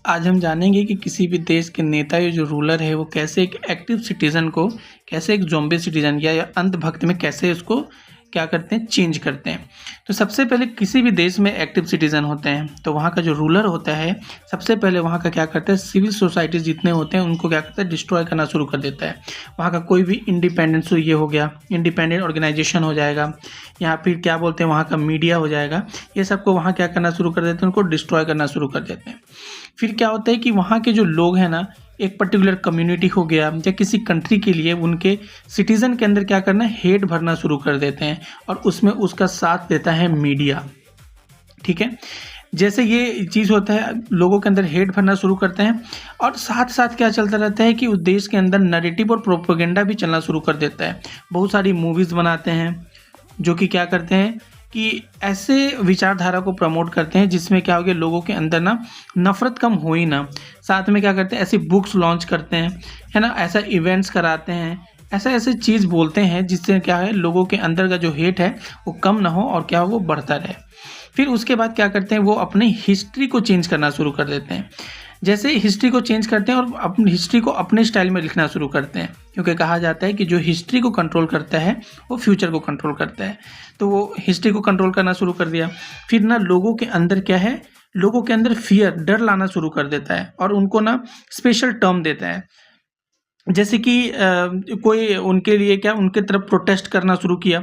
आज हम जानेंगे कि किसी भी देश के नेता या जो रूलर है वो कैसे एक एक्टिव सिटीजन को कैसे एक ज़ॉम्बी सिटीजन या अंधभक्त में कैसे उसको क्या करते हैं चेंज करते हैं। तो सबसे पहले किसी भी देश में एक्टिव सिटीजन होते हैं तो वहाँ का जो रूलर होता है सबसे पहले वहाँ का क्या करता है सिविल सोसाइटीज़ जितने होते हैं उनको क्या करता है डिस्ट्रॉय करना शुरू कर देता है। वहाँ का कोई भी इंडिपेंडेंस ये हो गया इंडिपेंडेंट ऑर्गेनाइजेशन हो जाएगा या फिर क्या बोलते हैं वहाँ का मीडिया हो जाएगा, ये सबको वहाँ क्या करना शुरू कर देते हैं, उनको डिस्ट्रॉय करना शुरू कर देते हैं। फिर क्या होता है कि वहाँ के जो लोग हैं ना, एक पर्टिकुलर कम्युनिटी हो गया या किसी कंट्री के लिए उनके सिटीज़न के अंदर क्या करना है हेट भरना शुरू कर देते हैं और उसमें उसका साथ देता है मीडिया। ठीक है, जैसे ये चीज़ होता है लोगों के अंदर हेट भरना शुरू करते हैं और साथ साथ क्या चलता रहता है कि उस देश के अंदर नैरेटिव और प्रोपेगेंडा भी चलना शुरू कर देता है। बहुत सारी मूवीज़ बनाते हैं जो कि क्या करते हैं कि ऐसे विचारधारा को प्रमोट करते हैं जिसमें क्या हो गया लोगों के अंदर ना नफ़रत कम हो ही ना। साथ में क्या करते हैं ऐसी बुक्स लॉन्च करते हैं, है ना, ऐसा इवेंट्स कराते हैं, ऐसा ऐसे चीज़ बोलते हैं जिससे क्या है लोगों के अंदर का जो हेट है वो कम ना हो और क्या हो वो बढ़ता रहे। फिर उसके बाद क्या करते हैं वो अपनी हिस्ट्री को चेंज करना शुरू कर देते हैं। जैसे हिस्ट्री को चेंज करते हैं और अपनी हिस्ट्री को अपने स्टाइल में लिखना शुरू करते हैं, क्योंकि कहा जाता है कि जो हिस्ट्री को कंट्रोल करता है वो फ्यूचर को कंट्रोल करता है। तो वो हिस्ट्री को कंट्रोल करना शुरू कर दिया। फिर ना लोगों के अंदर क्या है, लोगों के अंदर फियर डर लाना शुरू कर देता है और उनको ना स्पेशल टर्म देता है। जैसे कि कोई उनके लिए क्या उनके तरफ प्रोटेस्ट करना शुरू किया।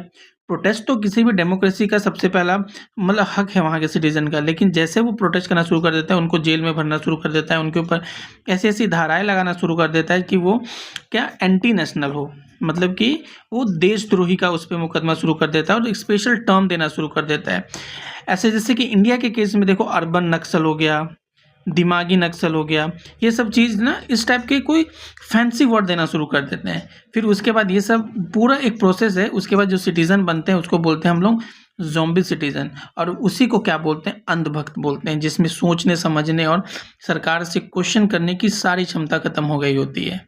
प्रोटेस्ट तो किसी भी डेमोक्रेसी का सबसे पहला मतलब हक है वहाँ के सिटीजन का, लेकिन जैसे वो प्रोटेस्ट करना शुरू कर देता है उनको जेल में भरना शुरू कर देता है, उनके ऊपर ऐसी ऐसी धाराएं लगाना शुरू कर देता है कि वो क्या एंटी नेशनल हो, मतलब कि वो देशद्रोही का उस पर मुकदमा शुरू कर देता है और एक स्पेशल टर्म देना शुरू कर देता है। ऐसे जैसे कि इंडिया के केस में देखो अर्बन नक्सल हो गया, दिमागी नक्सल हो गया, ये सब चीज़ ना इस टाइप के कोई फैंसी वर्ड देना शुरू कर देते हैं। फिर उसके बाद ये सब पूरा एक प्रोसेस है, उसके बाद जो सिटीज़न बनते हैं उसको बोलते हैं हम लोग ज़ॉम्बी सिटीज़न और उसी को क्या बोलते हैं अंधभक्त बोलते हैं, जिसमें सोचने समझने और सरकार से क्वेश्चन करने की सारी क्षमता खत्म हो गई होती है।